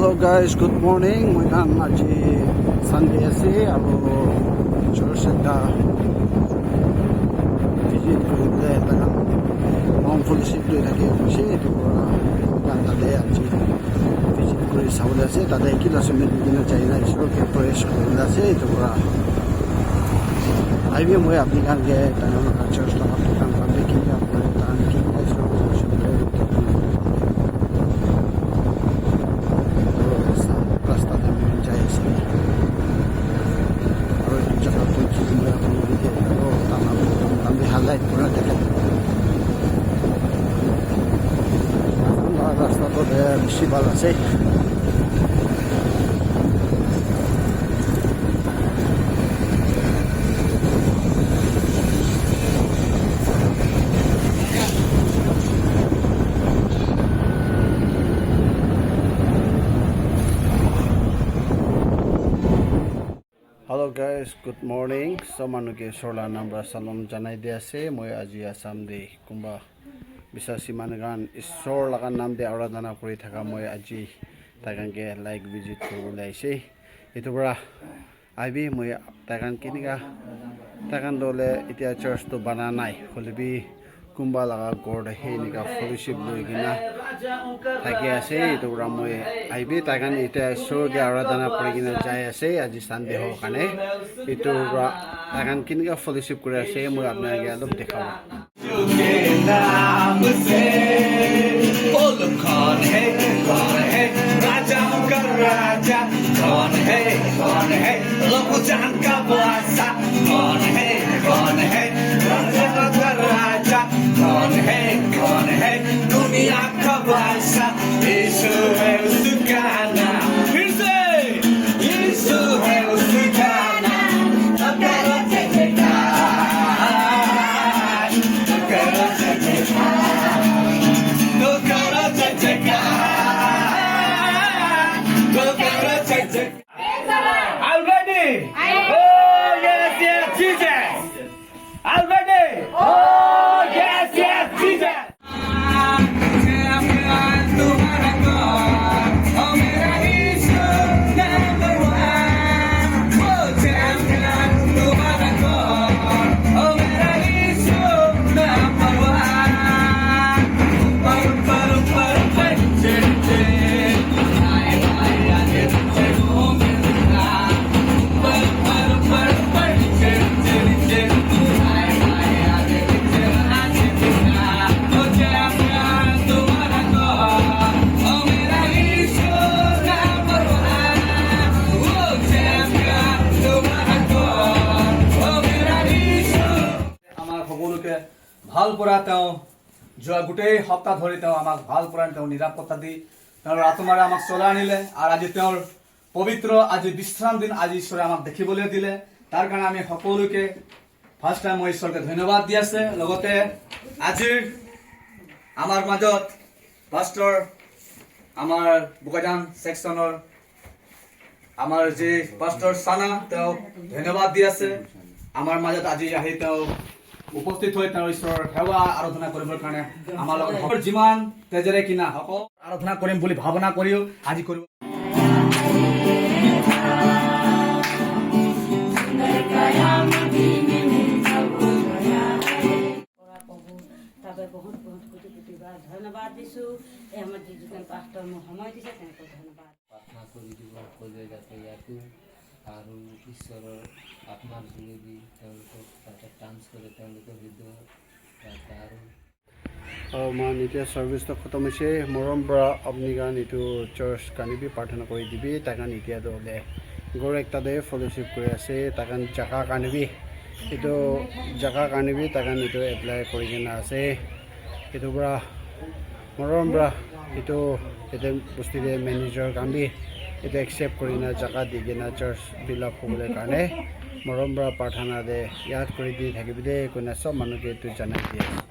Hello guys, good morning. Moi kan aji Sunday ase aro church ekta visit koribole takan mount fellowship tu thake hoise etu kan tade aji visit kori sabole ase tade kila summit dina chaina isro ke praise koribole ase etu pura aibi moi apni kan ge takan church la kan pambe ki ya tan ki isro highlight pura dekat rasta to beshi bala ase Hello guys, good morning. Samanuke sorla nambra salom janai de ase moi aji asam de kumba bisasi mangan isor lagan nam de aradhana kori thaka moi aji takan ke like visit koribole aise etu bra aibi moi takan kinika takan dole itia church to bana nai holebi kumba laga gor de he nika fellowship loi gina thake ase etu bra moi aibi takan itia isor ge aradhana kori gina jai ase aji Sunday ho kane itu akan kinika fellowship kori ase moi apna ge alop dekhaba दुनिया का बादशाह यीशु है उसका नाम फिर से यीशु है उसका नाम तो करो जयकार तो करो जयकार तो करो जयकार तो करो जयकार Are you ready? Oh yes yes Jesus. Are you ready? Oh yes yes Jesus. ভাল পৰা তেওঁ যোৱা গোটেই সপ্তাহ ধৰি তেওঁ আমাক ভাল পৰা তেওঁ নিৰাপত্তা দি তেওঁৰ আত্মাৰে আমাক চলাই আনিলে আৰু আজি তেওঁৰ পবিত্ৰ আজি বিশ্ৰাম দিন আজি ঈশ্বৰে আমাক দেখিবলৈ দিলে তাৰ কাৰণে আমি সকলোকে ফাৰ্ষ্ট টাইম মই ঈশ্বৰকে ধন্যবাদ দি আছে লগতে আজিৰ আমাৰ মাজত পাষ্টৰ আমাৰ বুকাজান সেকশনৰ আমাৰ যে পাষ্টৰ সানা তেওঁ ধন্যবাদ দি আছে আমাৰ মাজত আজি আহি তেওঁ উপস্থিত হৈ তেওঁৰ ঈশ্বৰৰ সেৱা আৰাধনা কৰিবৰ কাৰণে আমাৰ লগত যিমান তেজেৰে কিনা সকলো আৰাধনা কৰিম বুলি ভাৱনা কৰিও আজি কৰিব বহুত বহুত কোটি কোটি বাৰ ধন্যবাদ দিছো এই আমাৰ যিজন পাষ্টৰ মোক সময় দিছে তেওঁক ধন্যবাদ প্ৰাৰ্থনা কৰি দিব সকলোৱে যাতে ইয়াতো আৰু ঈশ্বৰৰ আত্মাৰ যোগেদি তেওঁলোকক তাতে টান্স কৰে তেওঁলোকৰ হৃদয় আৰু মান এতিয়া চাৰ্ভিচটো খতম হৈছে মৰম পৰা আপুনি গান এইটো চাৰ্চ কানিবি প্ৰাৰ্থনা কৰি দিবি তাকান এতিয়া দলে গৰ একটা দে ফেলোশ্বিপ কৰি আছে তাকান জাগা কানিবি এইটো জাগা কানিবি তাকান এইটো এপ্লাই কৰি কিনে আছে এইটো পৰা মৰম পৰা এইটো এতিয়া বস্তুৰে মেনেজাৰ কামবি এইটো একচেপ্ট কৰি না জাগা দি কিনে চাৰ্চ বিলাক হ'বলৈ কাৰণে মৰম পৰা প্ৰাৰ্থনা দে ইয়াত কৰি দি থাকিবি দে কোনে চব মানুহকে এইটো জনাই দিয়ে